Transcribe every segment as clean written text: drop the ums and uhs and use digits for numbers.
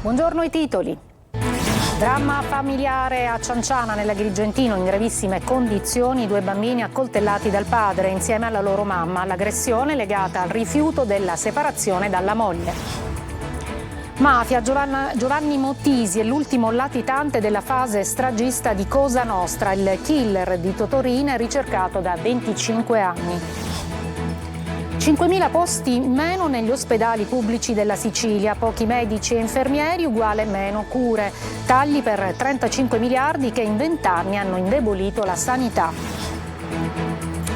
Buongiorno ai titoli. Dramma familiare a Cianciana nell'Agrigentino, in gravissime condizioni, 2 bambini accoltellati dal padre insieme alla loro mamma. L'aggressione legata al rifiuto della separazione dalla moglie. Mafia, Giovanni Motisi è l'ultimo latitante della fase stragista di Cosa Nostra. Il killer di Totorina è ricercato da 25 anni. 5.000 posti in meno negli ospedali pubblici della Sicilia, pochi medici e infermieri uguale meno cure, tagli per 35 miliardi che in 20 anni hanno indebolito la sanità.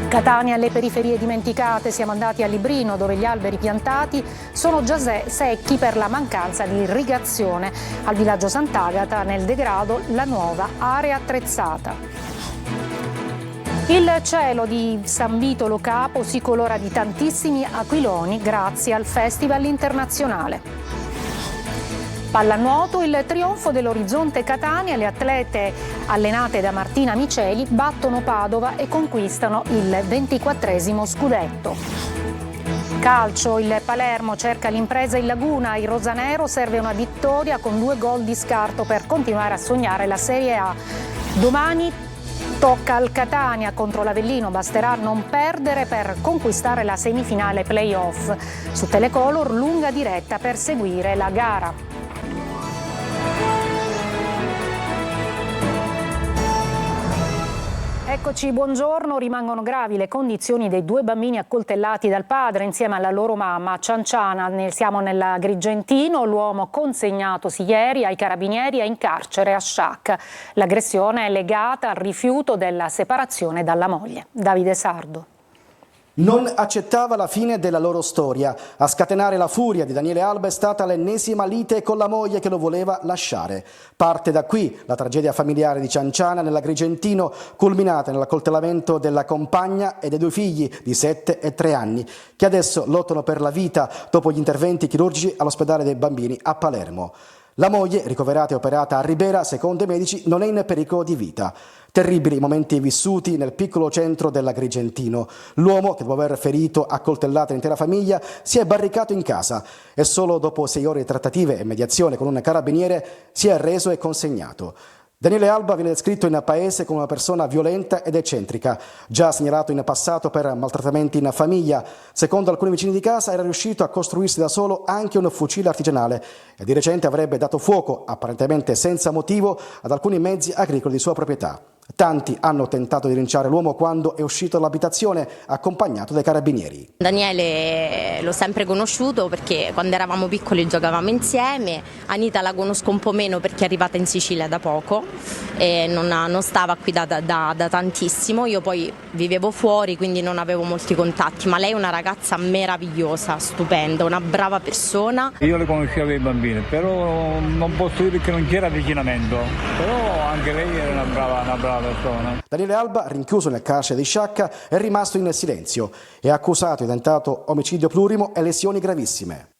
Catania, le periferie dimenticate, siamo andati a Librino dove gli alberi piantati sono già secchi per la mancanza di irrigazione. Al villaggio Sant'Agata nel degrado la nuova area attrezzata. Il cielo di San Vito Lo Capo si colora di tantissimi aquiloni grazie al Festival internazionale. Pallanuoto, il trionfo dell'Orizzonte Catania, le atlete allenate da Martina Miceli battono Padova e conquistano il 24° scudetto. Calcio, il Palermo cerca l'impresa in Laguna, il rosanero serve una vittoria con 2 gol di scarto per continuare a sognare la Serie A. Domani tocca al Catania contro l'Avellino, basterà non perdere per conquistare la semifinale play-off. Su Telecolor lunga diretta per seguire la gara. Eccoci, buongiorno. Rimangono gravi le condizioni dei 2 bambini accoltellati dal padre insieme alla loro mamma a Cianciana. Siamo nell'Agrigentino, l'uomo consegnatosi ieri ai carabinieri è in carcere a Sciacca. L'aggressione è legata al rifiuto della separazione dalla moglie. Davide Sardo. Non accettava la fine della loro storia. A scatenare la furia di Daniele Alba è stata l'ennesima lite con la moglie che lo voleva lasciare. Parte da qui la tragedia familiare di Cianciana nell'Agrigentino, culminata nell'accoltellamento della compagna e dei 2 figli di 7 e 3 anni, che adesso lottano per la vita dopo gli interventi chirurgici all'ospedale dei bambini a Palermo. La moglie, ricoverata e operata a Ribera, secondo i medici non è in pericolo di vita. Terribili i momenti vissuti nel piccolo centro dell'Agrigentino. L'uomo, che dopo aver ferito a coltellate l'intera famiglia, si è barricato in casa e solo dopo 6 ore di trattative e mediazione con un carabiniere si è arreso e consegnato. Daniele Alba viene descritto in paese come una persona violenta ed eccentrica, già segnalato in passato per maltrattamenti in famiglia. Secondo alcuni vicini di casa era riuscito a costruirsi da solo anche un fucile artigianale e di recente avrebbe dato fuoco, apparentemente senza motivo, ad alcuni mezzi agricoli di sua proprietà. Tanti hanno tentato di linciare l'uomo quando è uscito dall'abitazione accompagnato dai carabinieri. Daniele l'ho sempre conosciuto perché quando eravamo piccoli giocavamo insieme. Anita la conosco un po' meno perché è arrivata in Sicilia da poco e non stava qui da tantissimo. Io poi vivevo fuori, quindi non avevo molti contatti, ma lei è una ragazza meravigliosa, stupenda, una brava persona. Io le conoscevo i bambini, però non posso dire che non c'era avvicinamento, però anche lei era una brava persona. Daniele Alba, rinchiuso nel carcere di Sciacca, è rimasto in silenzio. È accusato di tentato omicidio plurimo e lesioni gravissime.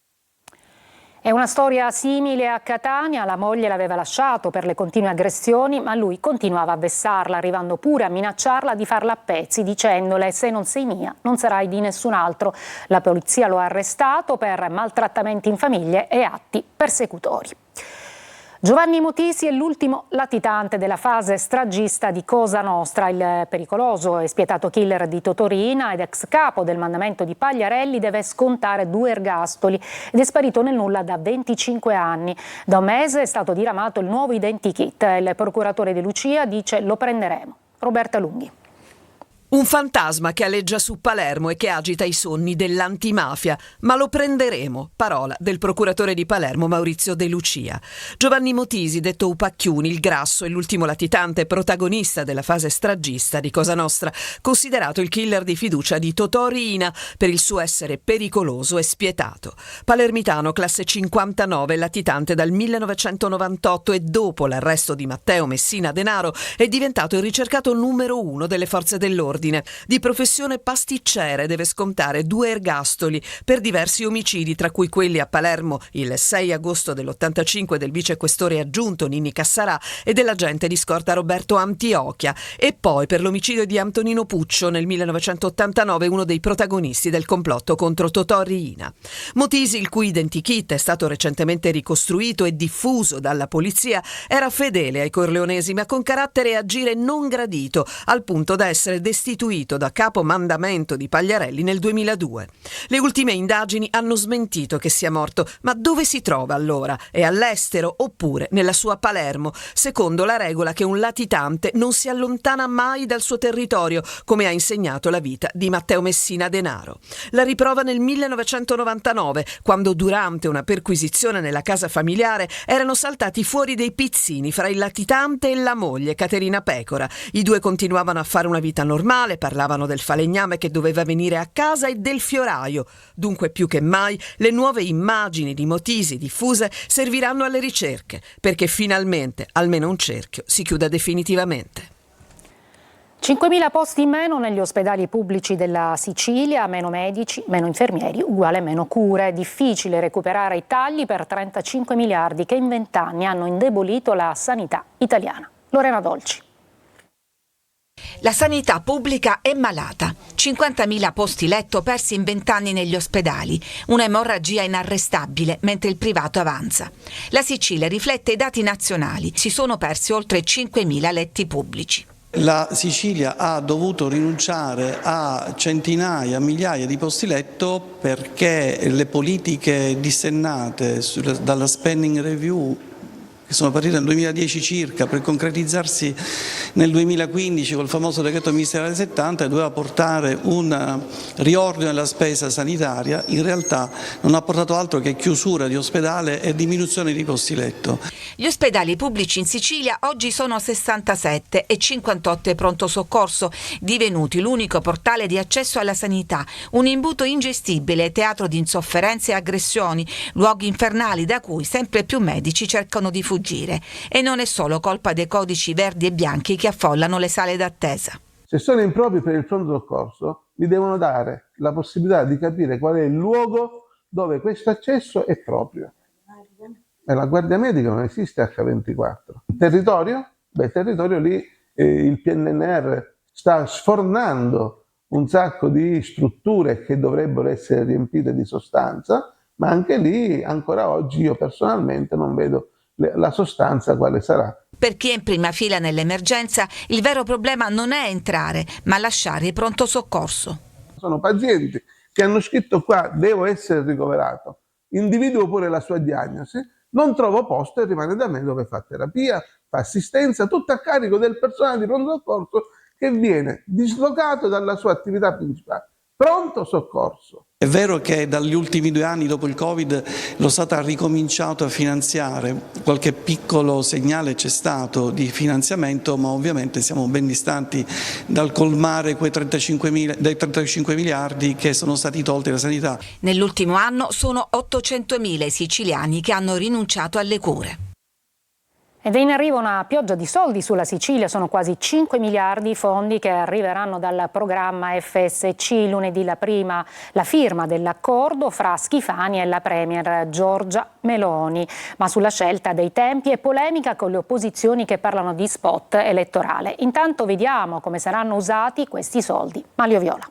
È una storia simile a Catania, la moglie l'aveva lasciato per le continue aggressioni, ma lui continuava a vessarla, arrivando pure a minacciarla di farla a pezzi, dicendole: se non sei mia, non sarai di nessun altro. La polizia lo ha arrestato per maltrattamenti in famiglia e atti persecutori. Giovanni Motisi è l'ultimo latitante della fase stragista di Cosa Nostra. Il pericoloso e spietato killer di Totorina ed ex capo del mandamento di Pagliarelli deve scontare 2 ergastoli ed è sparito nel nulla da 25 anni. Da un mese è stato diramato il nuovo identikit. Il procuratore di Lucia dice: lo prenderemo. Roberta Lunghi. Un fantasma che aleggia su Palermo e che agita i sonni dell'antimafia, ma lo prenderemo, parola del procuratore di Palermo Maurizio De Lucia. Giovanni Motisi, detto Upacchiuni, il grasso e l'ultimo latitante protagonista della fase stragista di Cosa Nostra, considerato il killer di fiducia di Totò Riina per il suo essere pericoloso e spietato. Palermitano, classe 59, latitante dal 1998 e dopo l'arresto di Matteo Messina Denaro è diventato il ricercato numero 1 delle forze dell'ordine dell'ordine. Di professione pasticcere, deve scontare 2 ergastoli per diversi omicidi, tra cui quelli a Palermo il 6 agosto dell'85 del vicequestore aggiunto Ninni Cassarà e dell'agente di scorta Roberto Antiochia, e poi per l'omicidio di Antonino Puccio nel 1989, uno dei protagonisti del complotto contro Totò Riina. Motisi, il cui identikit è stato recentemente ricostruito e diffuso dalla polizia, era fedele ai corleonesi ma con carattere e agire non gradito, al punto da essere destituito da capo mandamento di Pagliarelli nel 2002. Le ultime indagini hanno smentito che sia morto, ma dove si trova allora? È all'estero oppure nella sua Palermo, secondo la regola che un latitante non si allontana mai dal suo territorio, come ha insegnato la vita di Matteo Messina Denaro. La riprova nel 1999, quando durante una perquisizione nella casa familiare erano saltati fuori dei pizzini fra il latitante e la moglie Caterina Pecora. I due continuavano a fare una vita normale, parlavano del falegname che doveva venire a casa e del fioraio. Dunque, più che mai, le nuove immagini di Motisi diffuse serviranno alle ricerche, perché finalmente almeno un cerchio si chiuda definitivamente. 5.000 posti in meno negli ospedali pubblici della Sicilia, meno medici, meno infermieri, uguale meno cure. Difficile recuperare i tagli per 35 miliardi che in 20 anni hanno indebolito la sanità italiana. Lorena Dolci. La sanità pubblica è malata. 50.000 posti letto persi in 20 anni negli ospedali. Una emorragia inarrestabile mentre il privato avanza. La Sicilia riflette i dati nazionali. Si sono persi oltre 5.000 letti pubblici. La Sicilia ha dovuto rinunciare a centinaia, migliaia di posti letto perché le politiche dissennate dalla spending review, che sono partite nel 2010 circa, per concretizzarsi nel 2015 col famoso decreto ministeriale 70, doveva portare un riordino della spesa sanitaria, in realtà non ha portato altro che chiusura di ospedale e diminuzione di posti letto. Gli ospedali pubblici in Sicilia oggi sono 67 e 58 è pronto soccorso, divenuti l'unico portale di accesso alla sanità, un imbuto ingestibile, teatro di insofferenze e aggressioni, luoghi infernali da cui sempre più medici cercano di fuggire. E non è solo colpa dei codici verdi e bianchi che affollano le sale d'attesa. Se sono impropri per il pronto soccorso, gli devono dare la possibilità di capire qual è il luogo dove questo accesso è proprio. E la guardia medica non esiste H24. Il territorio? Il territorio lì il PNRR sta sfornando un sacco di strutture che dovrebbero essere riempite di sostanza, ma anche lì ancora oggi io personalmente non vedo la sostanza quale sarà. Per chi è in prima fila nell'emergenza, il vero problema non è entrare, ma lasciare il pronto soccorso. Sono pazienti che hanno scritto qua devo essere ricoverato, individuo pure la sua diagnosi, non trovo posto e rimane da me dove fa terapia, fa assistenza, tutto a carico del personale di pronto soccorso che viene dislocato dalla sua attività principale. Pronto soccorso. È vero che dagli ultimi 2 anni dopo il Covid lo Stato ha ricominciato a finanziare, qualche piccolo segnale c'è stato di finanziamento, ma ovviamente siamo ben distanti dal colmare quei 35 miliardi che sono stati tolti alla sanità. Nell'ultimo anno sono 800.000 i siciliani che hanno rinunciato alle cure. Ed è in arrivo una pioggia di soldi sulla Sicilia, sono quasi 5 miliardi i fondi che arriveranno dal programma FSC. Lunedì la firma dell'accordo fra Schifani e la Premier Giorgia Meloni, ma sulla scelta dei tempi è polemica con le opposizioni che parlano di spot elettorale. Intanto vediamo come saranno usati questi soldi. Manlio Viola.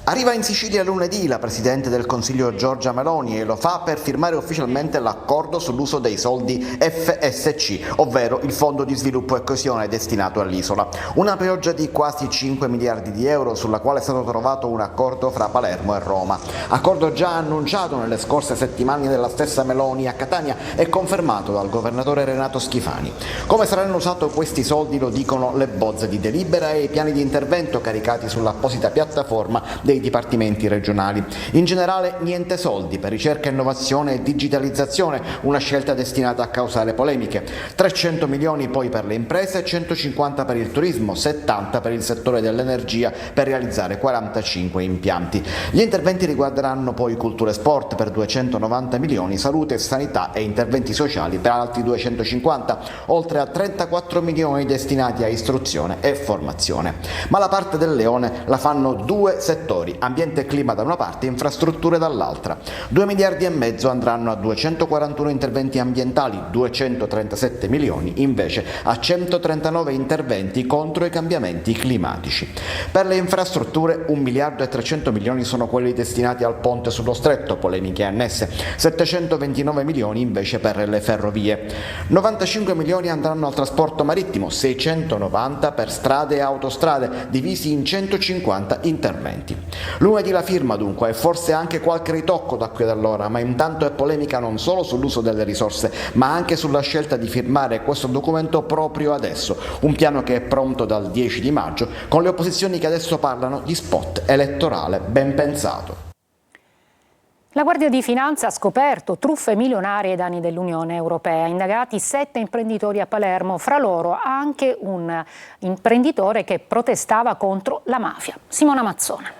Arriva in Sicilia lunedì la Presidente del Consiglio Giorgia Meloni e lo fa per firmare ufficialmente l'accordo sull'uso dei soldi FSC, ovvero il Fondo di Sviluppo e Coesione destinato all'isola. Una pioggia di quasi 5 miliardi di euro sulla quale è stato trovato un accordo fra Palermo e Roma. Accordo già annunciato nelle scorse settimane dalla stessa Meloni a Catania e confermato dal governatore Renato Schifani. Come saranno usati questi soldi lo dicono le bozze di delibera e i piani di intervento caricati sull'apposita piattaforma dei dipartimenti regionali. In generale niente soldi per ricerca, innovazione e digitalizzazione, una scelta destinata a causare polemiche. 300 milioni poi per le imprese, 150 per il turismo, 70 per il settore dell'energia per realizzare 45 impianti. Gli interventi riguarderanno poi cultura e sport per 290 milioni, salute, sanità e interventi sociali per altri 250, oltre a 34 milioni destinati a istruzione e formazione. Ma la parte del leone la fanno due settori, ambiente e clima da una parte, infrastrutture dall'altra. 2 miliardi e mezzo andranno a 241 interventi ambientali, 237 milioni invece a 139 interventi contro i cambiamenti climatici. Per le infrastrutture 1 miliardo e 300 milioni sono quelli destinati al ponte sullo stretto, polemiche annesse, 729 milioni invece per le ferrovie. 95 milioni andranno al trasporto marittimo, 690 per strade e autostrade, divisi in 150 interventi. Lunedì la firma dunque e forse anche qualche ritocco da qui ad allora, ma intanto è polemica non solo sull'uso delle risorse, ma anche sulla scelta di firmare questo documento proprio adesso, un piano che è pronto dal 10 di maggio, con le opposizioni che adesso parlano di spot elettorale ben pensato. La Guardia di Finanza ha scoperto truffe milionarie ai danni dell'Unione Europea. Indagati 7 imprenditori a Palermo, fra loro anche un imprenditore che protestava contro la mafia. Simona Mazzone.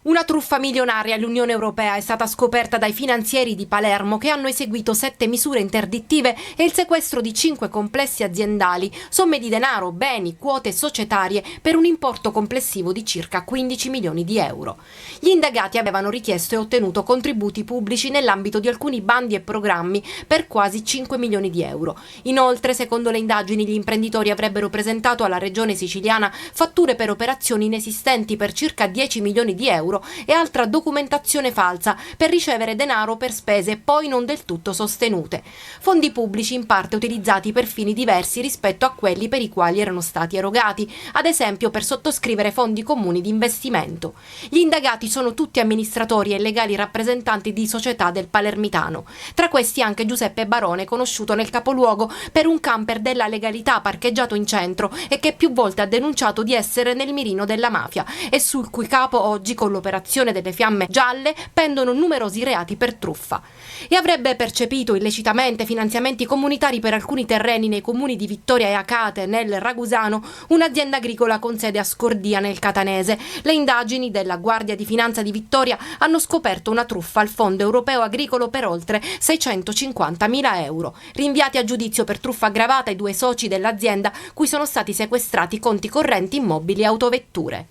Una truffa milionaria all'Unione Europea è stata scoperta dai finanzieri di Palermo che hanno eseguito 7 misure interdittive e il sequestro di 5 complessi aziendali, somme di denaro, beni, quote societarie per un importo complessivo di circa 15 milioni di euro. Gli indagati avevano richiesto e ottenuto contributi pubblici nell'ambito di alcuni bandi e programmi per quasi 5 milioni di euro. Inoltre, secondo le indagini, gli imprenditori avrebbero presentato alla regione siciliana fatture per operazioni inesistenti per circa 10 milioni di euro e altra documentazione falsa per ricevere denaro per spese poi non del tutto sostenute. Fondi pubblici in parte utilizzati per fini diversi rispetto a quelli per i quali erano stati erogati, ad esempio per sottoscrivere fondi comuni di investimento. Gli indagati sono tutti amministratori e legali rappresentanti di società del Palermitano. Tra questi anche Giuseppe Barone, conosciuto nel capoluogo per un camper della legalità parcheggiato in centro e che più volte ha denunciato di essere nel mirino della mafia e sul cui capo oggi, con l'operazione delle fiamme gialle, pendono numerosi reati per truffa. E avrebbe percepito illecitamente finanziamenti comunitari per alcuni terreni nei comuni di Vittoria e Acate, nel Ragusano, un'azienda agricola con sede a Scordia, nel Catanese. Le indagini della Guardia di Finanza di Vittoria hanno scoperto una truffa al Fondo Europeo Agricolo per oltre 650.000 euro. Rinviati a giudizio per truffa aggravata i 2 soci dell'azienda, cui sono stati sequestrati conti correnti, immobili e autovetture.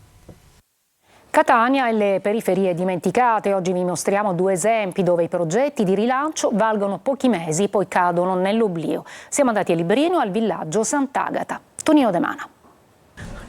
Catania e le periferie dimenticate. Oggi vi mostriamo 2 esempi dove i progetti di rilancio valgono pochi mesi, poi cadono nell'oblio. Siamo andati a Librino, al villaggio Sant'Agata. Tonino De Mana.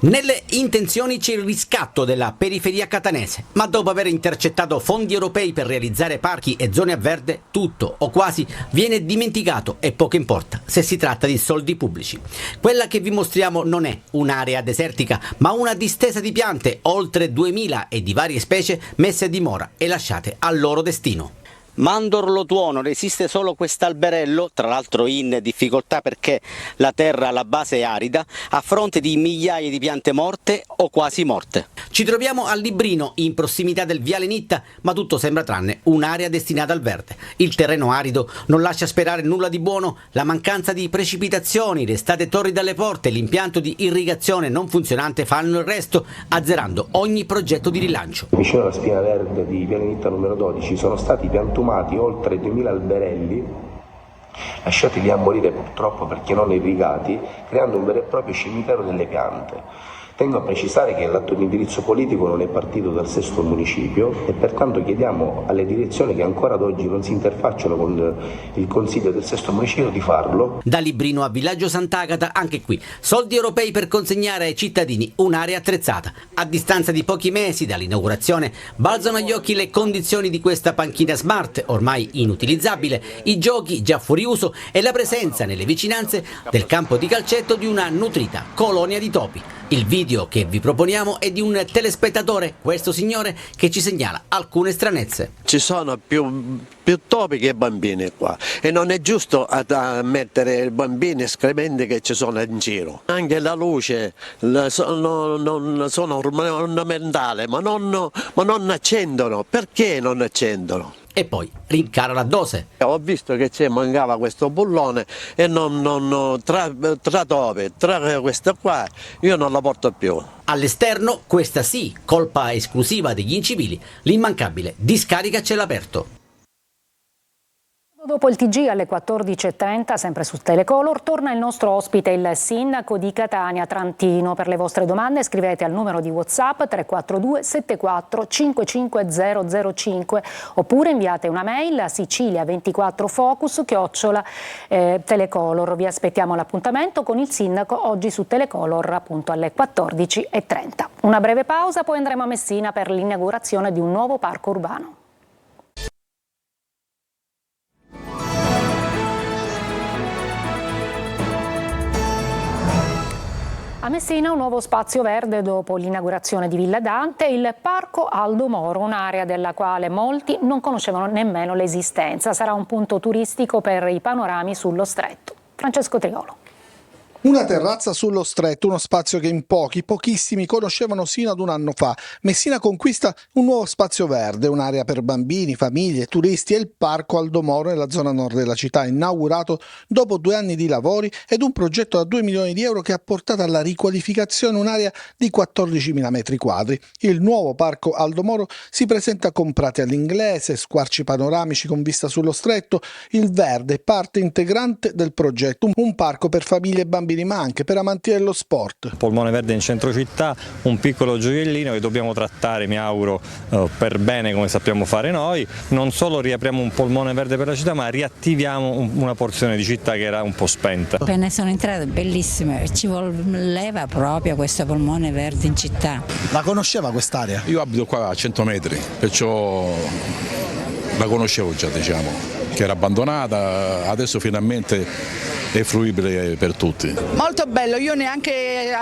Nelle intenzioni c'è il riscatto della periferia catanese, ma dopo aver intercettato fondi europei per realizzare parchi e zone a verde, tutto o quasi viene dimenticato e poco importa se si tratta di soldi pubblici. Quella che vi mostriamo non è un'area desertica, ma una distesa di piante, oltre 2000 e di varie specie messe a dimora e lasciate al loro destino. Mandorlo tuono, resiste solo quest'alberello, tra l'altro in difficoltà perché la terra alla base è arida, a fronte di migliaia di piante morte o quasi morte. Ci troviamo a Librino, in prossimità del Viale Nitta, ma tutto sembra tranne un'area destinata al verde. Il terreno arido non lascia sperare nulla di buono, la mancanza di precipitazioni, le estate torride alle porte, l'impianto di irrigazione non funzionante fanno il resto, azzerando ogni progetto di rilancio. Vicino alla spina verde di Viale Nitta numero 12 sono stati piantumati oltre 2000 alberelli, lasciati lì a morire purtroppo perché non irrigati, creando un vero e proprio cimitero delle piante. Tengo a precisare che l'atto di indirizzo politico non è partito dal sesto municipio e pertanto chiediamo alle direzioni che ancora ad oggi non si interfacciano con il Consiglio del sesto municipio di farlo. Da Librino a Villaggio Sant'Agata, anche qui, soldi europei per consegnare ai cittadini un'area attrezzata. A distanza di pochi mesi dall'inaugurazione balzano agli occhi le condizioni di questa panchina smart, ormai inutilizzabile, i giochi già fuori uso e la presenza nelle vicinanze del campo di calcetto di una nutrita colonia di topi. Il video che vi proponiamo è di un telespettatore, questo signore, che ci segnala alcune stranezze. Ci sono più più topi che bambini qua, e non è giusto a mettere i bambini escrementi che ci sono in giro. Anche la luce sono ornamentali, ma non accendono. Perché non accendono? E poi rincara la dose. Ho visto che mancava questo bullone e tra topi, tra questa qua, io non la porto più. All'esterno, questa sì, colpa esclusiva degli incivili, l'immancabile discarica a cielo aperto. Dopo il TG alle 14.30, sempre su Telecolor, torna il nostro ospite, il sindaco di Catania, Trantino. Per le vostre domande scrivete al numero di WhatsApp 342 74 55005 oppure inviate una mail a sicilia24focus@telecolor. Vi aspettiamo l'appuntamento con il sindaco oggi su Telecolor, appunto alle 14.30. Una breve pausa, poi andremo a Messina per l'inaugurazione di un nuovo parco urbano. A Messina un nuovo spazio verde dopo l'inaugurazione di Villa Dante, il Parco Aldo Moro, un'area della quale molti non conoscevano nemmeno l'esistenza. Sarà un punto turistico per i panorami sullo stretto. Francesco Triolo. Una terrazza sullo stretto, uno spazio che in pochissimi conoscevano sino ad un anno fa. Messina conquista un nuovo spazio verde, un'area per bambini, famiglie, turisti, e il Parco Aldo Moro nella zona nord della città, inaugurato dopo 2 anni di lavori ed un progetto da 2 milioni di euro che ha portato alla riqualificazione un'area di 14.000 metri quadri. Il nuovo Parco Aldo Moro si presenta con prati all'inglese, squarci panoramici con vista sullo stretto. Il verde è parte integrante del progetto, un parco per famiglie e bambini, ma anche per amanti dello sport. Polmone verde in centro città, un piccolo gioiellino che dobbiamo trattare, mi auguro, per bene, come sappiamo fare noi. Non solo riapriamo un polmone verde per la città, ma riattiviamo una porzione di città che era un po' spenta. Appena sono entrata, bellissime, ci voleva proprio questo polmone verde in città. La conosceva quest'area? Io abito qua a 100 metri, perciò la conoscevo già, diciamo, che era abbandonata, adesso finalmente è fruibile per tutti. Molto bello, io neanche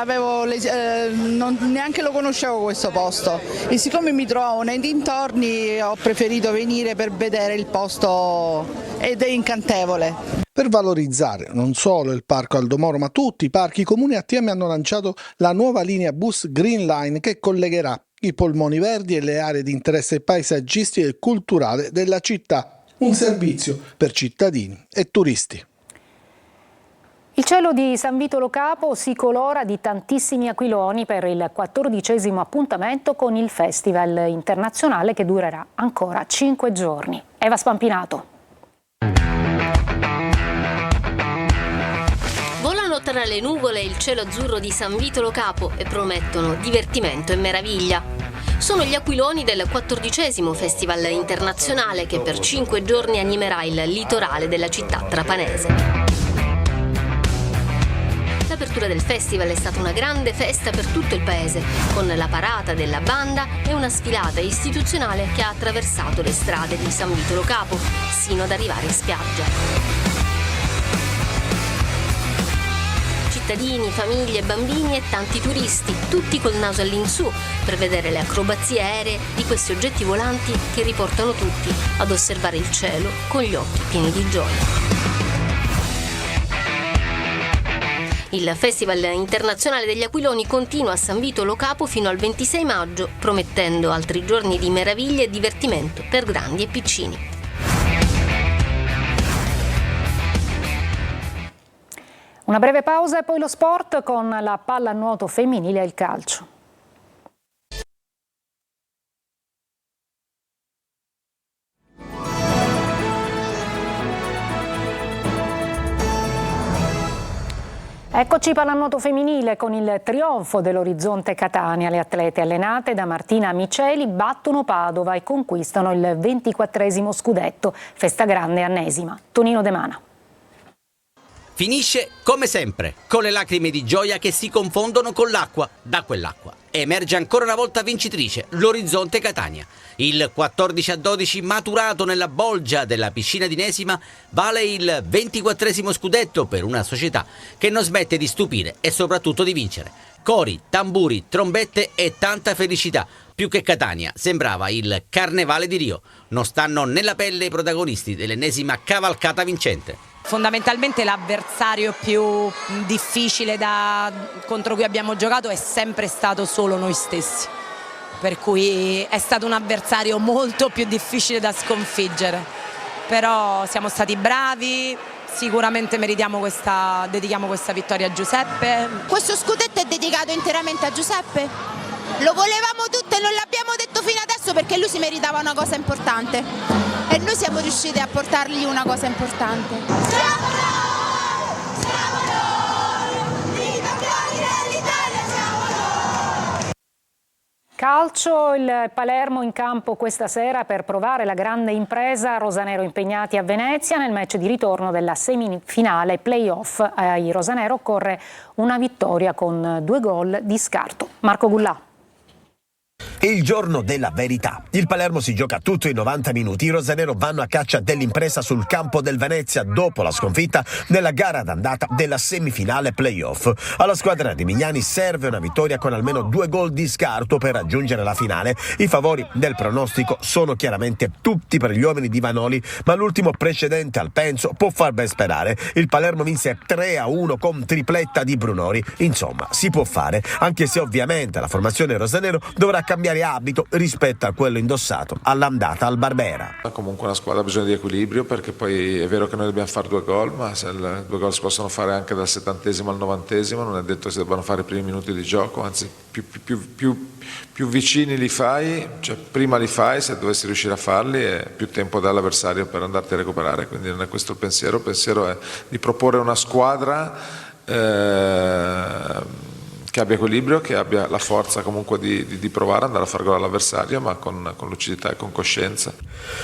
lo conoscevo questo posto e siccome mi trovavo nei dintorni ho preferito venire per vedere il posto ed è incantevole. Per valorizzare non solo il Parco Aldo Moro ma tutti i parchi, i comuni ATM hanno lanciato la nuova linea bus Green Line che collegherà i polmoni verdi e le aree di interesse paesaggistico e culturale della città. Un servizio per cittadini e turisti. Il cielo di San Vito Lo Capo si colora di tantissimi aquiloni per il 14° appuntamento con il Festival internazionale che durerà ancora 5 giorni. Eva Spampinato. Volano tra le nuvole e il cielo azzurro di San Vito Lo Capo e promettono divertimento e meraviglia. Sono gli aquiloni del 14° Festival internazionale che per 5 giorni animerà il litorale della città trapanese. L'apertura del festival è stata una grande festa per tutto il paese, con la parata della banda e una sfilata istituzionale che ha attraversato le strade di San Vito Lo Capo, sino ad arrivare in spiaggia. Cittadini, famiglie, bambini e tanti turisti, tutti col naso all'insù, per vedere le acrobazie aeree di questi oggetti volanti che riportano tutti ad osservare il cielo con gli occhi pieni di gioia. Il Festival internazionale degli aquiloni continua a San Vito Lo Capo fino al 26 maggio, promettendo altri giorni di meraviglie e divertimento per grandi e piccini. Una breve pausa e poi lo sport con la pallanuoto femminile e il calcio. Eccoci pallanuoto femminile con il trionfo dell'Orizzonte Catania. Le atlete allenate da Martina Miceli battono Padova e conquistano il 24° scudetto. Festa grande ennesima. Tonino De Mana. Finisce come sempre, con le lacrime di gioia che si confondono con l'acqua. Da quell'acqua emerge ancora una volta vincitrice l'Orizzonte Catania. Il 14-12 maturato nella bolgia della piscina di Nesima vale il 24esimo scudetto per una società che non smette di stupire e soprattutto di vincere. Cori, tamburi, trombette e tanta felicità. Più che Catania, sembrava il Carnevale di Rio. Non stanno nella pelle i protagonisti dell'ennesima cavalcata vincente. Fondamentalmente l'avversario più difficile contro cui abbiamo giocato è sempre stato solo noi stessi, per cui è stato un avversario molto più difficile da sconfiggere, però siamo stati bravi, sicuramente dedichiamo questa vittoria a Giuseppe. Questo scudetto è dedicato interamente a Giuseppe? Lo volevamo tutto e non l'abbiamo detto fino adesso perché lui si meritava una cosa importante e noi siamo riusciti a portargli una cosa importante. Siamo noi, i campioni dell'Italia siamo noi! Calcio, il Palermo in campo questa sera per provare la grande impresa, rosanero impegnati a Venezia nel match di ritorno della semifinale play-off. Ai rosanero occorre una vittoria con 2 gol di scarto. Marco Gullà. Il giorno della verità. Il Palermo si gioca tutto in 90 minuti. I rosanero vanno a caccia dell'impresa sul campo del Venezia dopo la sconfitta nella gara d'andata della semifinale play-off. Alla squadra di Mignani serve una vittoria con almeno 2 gol di scarto per raggiungere la finale. I favori del pronostico sono chiaramente tutti per gli uomini di Vanoli, ma l'ultimo precedente al Penso può far ben sperare. Il Palermo vinse 3-1 con tripletta di Brunori. Insomma, si può fare, anche se ovviamente la formazione rosanero dovrà cambiare abito rispetto a quello indossato all'andata al Barbera. Comunque una squadra ha bisogno di equilibrio, perché poi è vero che noi dobbiamo fare 2 gol, ma se 2 gol si possono fare anche dal 70° al 90°, non è detto che si debbano fare i primi minuti di gioco, anzi più vicini li fai, cioè prima li fai, se dovessi riuscire a farli, e più tempo dà all'avversario per andarti a recuperare. Quindi non è questo il pensiero è di proporre una squadra che abbia equilibrio, che abbia la forza comunque di provare ad andare a far gol all'avversario, ma con lucidità e con coscienza.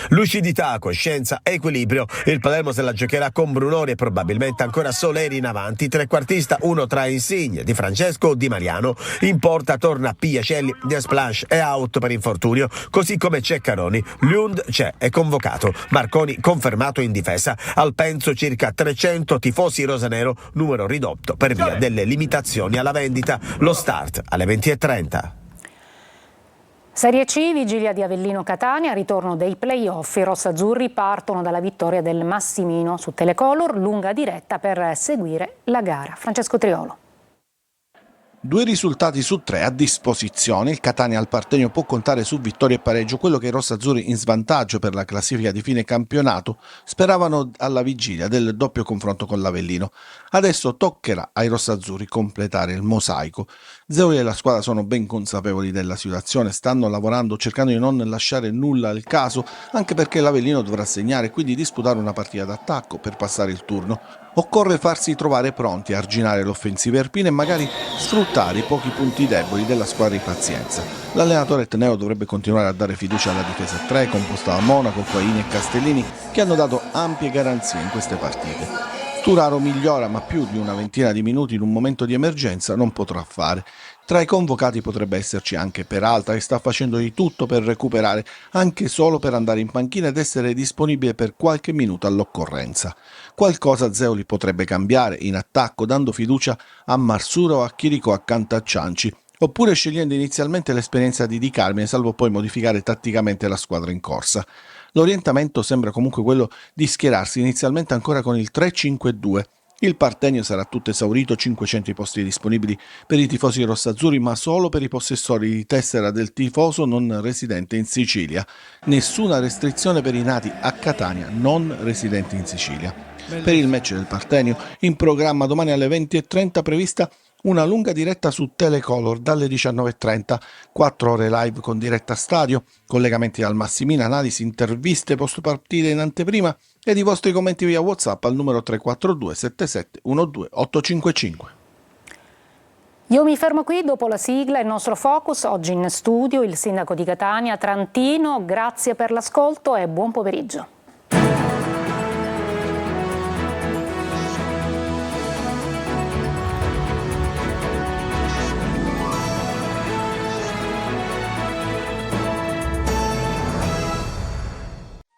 Lucidità, coscienza, equilibrio. Il Palermo se la giocherà con Brunori e probabilmente ancora Soleri in avanti, trequartista uno tra Insigne, Di Francesco o Di Mariano. In porta torna Piacelli, Desplanche è out per infortunio, così come Ceccaroni. Lund c'è, è convocato. Marconi confermato in difesa. Al Penso circa 300 tifosi rosanero, numero ridotto per via delle limitazioni alla vendita. Lo start alle 20:30. Serie C, vigilia di Avellino Catania, ritorno dei play-off. I rossazzurri partono dalla vittoria del Massimino su Telecolor, lunga diretta per seguire la gara. Francesco Triolo. 2 risultati su 3 a disposizione. Il Catania al Partenio può contare su vittoria e pareggio, quello che i rossazzurri, in svantaggio per la classifica di fine campionato, speravano alla vigilia del doppio confronto con l'Avellino. Adesso toccherà ai rossazzurri completare il mosaico. Zeoli e la squadra sono ben consapevoli della situazione, stanno lavorando cercando di non lasciare nulla al caso, anche perché l'Avellino dovrà segnare, quindi disputare una partita d'attacco per passare il turno. Occorre farsi trovare pronti a arginare l'offensiva erpina e magari sfruttare i pochi punti deboli della squadra di pazienza. L'allenatore Teneo dovrebbe continuare a dare fiducia alla difesa 3, composta da Monaco, Quaini e Castellini, che hanno dato ampie garanzie in queste partite. Turaro migliora, ma più di una ventina di minuti in un momento di emergenza non potrà fare. Tra i convocati potrebbe esserci anche Peralta, che sta facendo di tutto per recuperare, anche solo per andare in panchina ed essere disponibile per qualche minuto all'occorrenza. Qualcosa Zeoli potrebbe cambiare in attacco, dando fiducia a Marsura o a Chirico accanto a Cianci, oppure scegliendo inizialmente l'esperienza di Di Carmine, salvo poi modificare tatticamente la squadra in corsa. L'orientamento sembra comunque quello di schierarsi inizialmente ancora con il 3-5-2. Il Partenio sarà tutto esaurito, 500 i posti disponibili per i tifosi rossazzurri, ma solo per i possessori di tessera del tifoso non residente in Sicilia. Nessuna restrizione per i nati a Catania non residenti in Sicilia. Per il match del Partenio, in programma domani alle 20:30 prevista una lunga diretta su Telecolor dalle 19:30, 4 ore live con diretta stadio, collegamenti dal Massimino, analisi, interviste post partita in anteprima ed i vostri commenti via WhatsApp al numero 342 77 12 855. Io mi fermo qui, dopo la sigla il nostro focus. Oggi in studio il sindaco di Catania Trantino. Grazie per l'ascolto e buon pomeriggio.